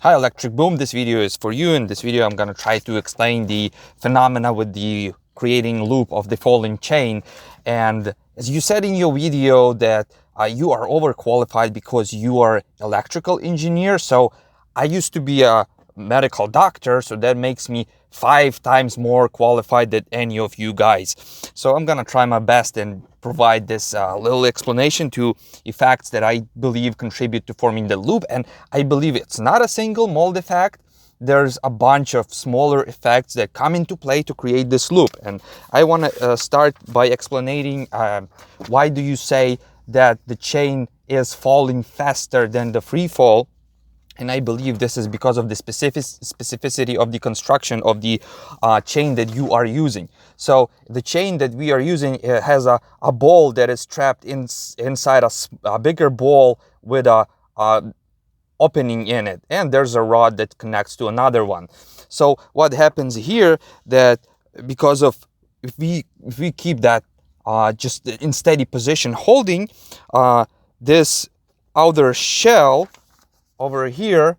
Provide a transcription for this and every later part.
Hi Electric Boom, this video is for you. In this video I'm going to try to explain the phenomena with the creating loop of the falling chain. And as you said in your video that you are overqualified because you are electrical engineer. So I used to be a medical doctor, so that makes me 5 times more qualified than any of you guys. So I'm gonna try my best and provide this little explanation to effects that I believe contribute to forming the loop. And I believe it's not a single mold effect. There's a bunch of smaller effects that come into play to create this loop. And I want to start by explaining why do you say that the chain is falling faster than the free fall. And I believe this is because of the specificity of the construction of the chain that you are using. So the chain that we are using has a ball that is trapped inside a bigger ball with a opening in it. And there's a rod that connects to another one. So what happens here that because of, if we keep that just in steady position holding, this outer shell over here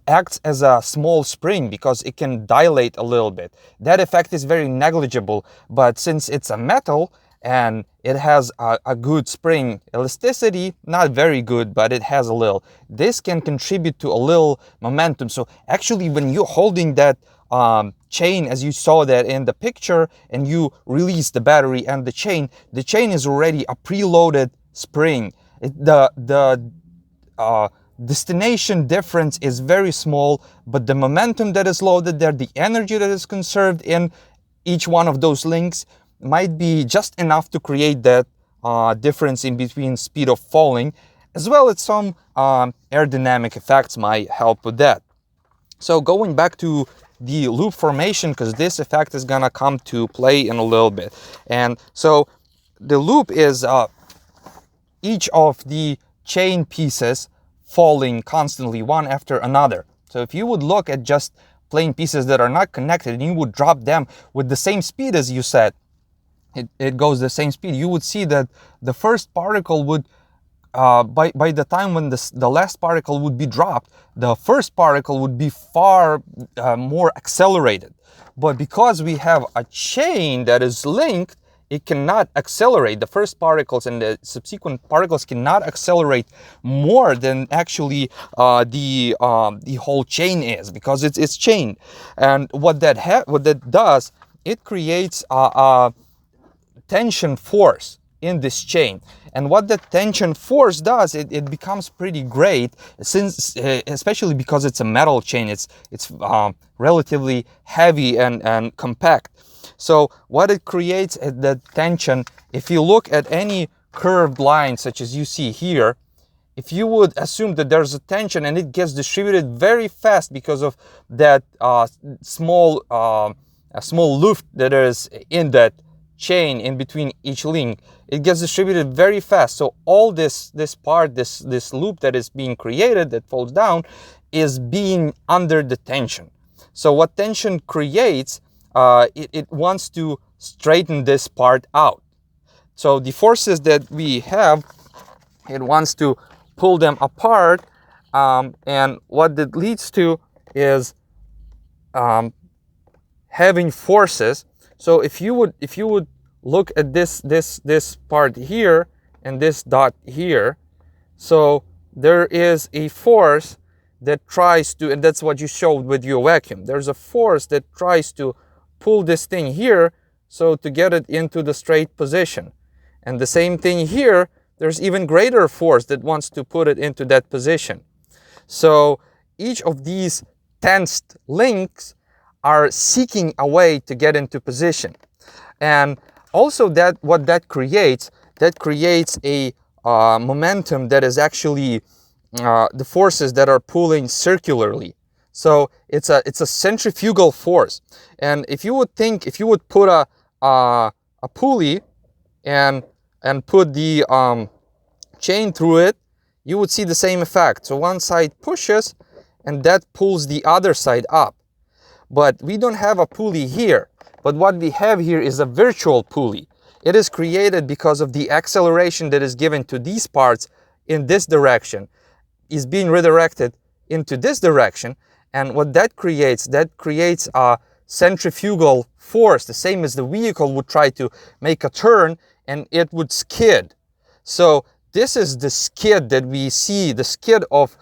acts as a small spring because it can dilate a little bit. That effect is very negligible, but since it's a metal and it has a good spring elasticity, not very good, but it has a little, this can contribute to a little momentum. So actually when you're holding that chain, as you saw that in the picture, and you release the battery and the chain is already a preloaded spring. The destination difference is very small, but the momentum that is loaded there, the energy that is conserved in each one of those links might be just enough to create that difference in between speed of falling, as well as some aerodynamic effects might help with that. So going back to the loop formation, because this effect is gonna come to play in a little bit. And so the loop is each of the chain pieces falling constantly one after another. So if you would look at just plain pieces that are not connected and you would drop them with the same speed as you said, it goes the same speed, you would see that the first particle would, by the time when the last particle would be dropped, the first particle would be far more accelerated. But because we have a chain that is linked, it cannot accelerate. The first particles and the subsequent particles cannot accelerate more than actually the whole chain is, because it's chained. And what that does, it creates a tension force in this chain. And what that tension force does, it becomes pretty great, since especially because it's a metal chain. It's relatively heavy and compact. So what it creates is that tension. If you look at any curved line such as you see here, if you would assume that there's a tension and it gets distributed very fast because of that small luft that is in that chain in between each link, it gets distributed very fast. So all this loop that is being created that falls down is being under the tension. So what tension creates, it wants to straighten this part out. So the forces that we have, it wants to pull them apart, and what that leads to is having forces. So if you would look at this part here and this dot here, so there is a force that tries to, and that's what you showed with your vacuum. There's a force that tries to pull this thing here, so to get it into the straight position. And the same thing here, there's even greater force that wants to put it into that position. So each of these tensed links are seeking a way to get into position. And also what that creates a momentum that is actually the forces that are pulling circularly. So it's a centrifugal force. And if you would put a pulley and put the chain through it, you would see the same effect. So one side pushes and that pulls the other side up. But we don't have a pulley here. But what we have here is a virtual pulley. It is created because of the acceleration that is given to these parts in this direction is being redirected into this direction, and what that creates a centrifugal force, the same as the vehicle would try to make a turn and it would skid. So this is the skid that we see, the skid of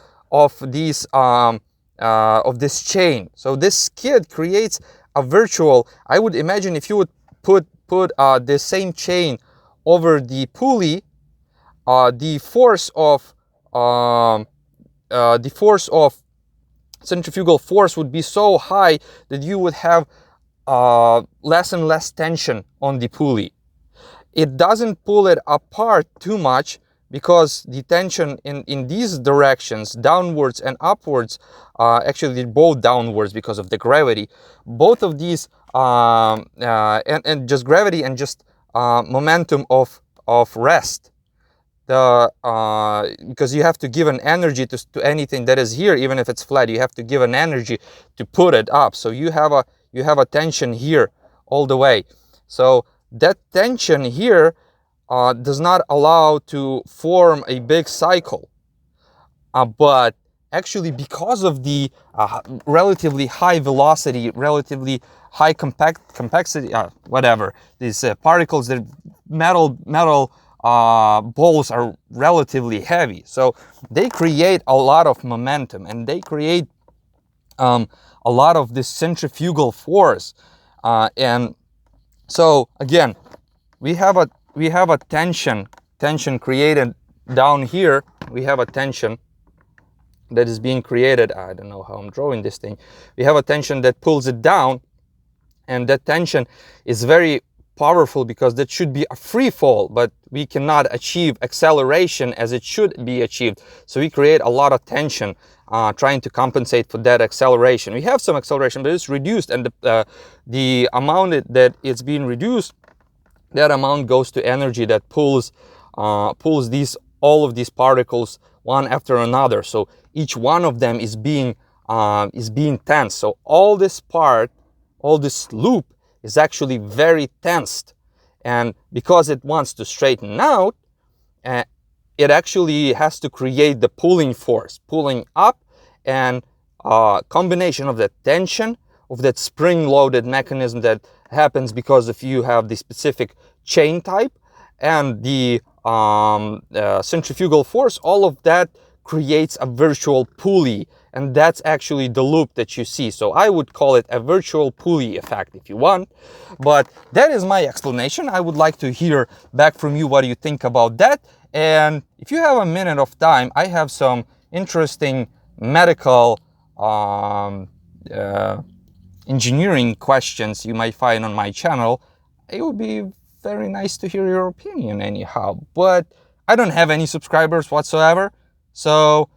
these of this chain. So this skid creates a virtual, I would imagine if you would put the same chain over the pulley, the force of centrifugal force would be so high that you would have less and less tension on the pulley. It doesn't pull it apart too much because the tension in these directions, downwards and upwards, actually both downwards because of the gravity, both of these and just gravity and just momentum of rest. Because you have to give an energy to anything that is here, even if it's flat, you have to give an energy to put it up. So you have a tension here all the way. So that tension here does not allow to form a big cycle. But actually, because of the relatively high velocity, relatively high complexity, whatever, these particles, that metal balls are relatively heavy, so they create a lot of momentum and they create a lot of this centrifugal force, and so again we have a tension created down here. We have a tension that is being created. I don't know how I'm drawing this thing. We have a tension that pulls it down, and that tension is very powerful because that should be a free fall, but we cannot achieve acceleration as it should be achieved. So we create a lot of tension trying to compensate for that acceleration. We have some acceleration, but it's reduced, and the amount that it's being reduced, that amount goes to energy that pulls all of these particles one after another. So each one of them is being tense. So all this loop is actually very tensed, and because it wants to straighten out, it actually has to create the pulling force, pulling up, and combination of that tension, of that spring-loaded mechanism that happens because if you have the specific chain type, and the centrifugal force, all of that creates a virtual pulley, and that's actually the loop that you see. So I would call it a virtual pulley effect if you want, but that is my explanation. I would like to hear back from you what you think about that, and if you have a minute of time, I have some interesting medical engineering questions you might find on my channel. It would be very nice to hear your opinion anyhow, but I don't have any subscribers whatsoever, so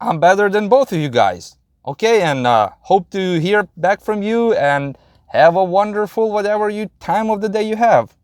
I'm better than both of you guys. Okay, and hope to hear back from you, and have a wonderful whatever time of the day you have.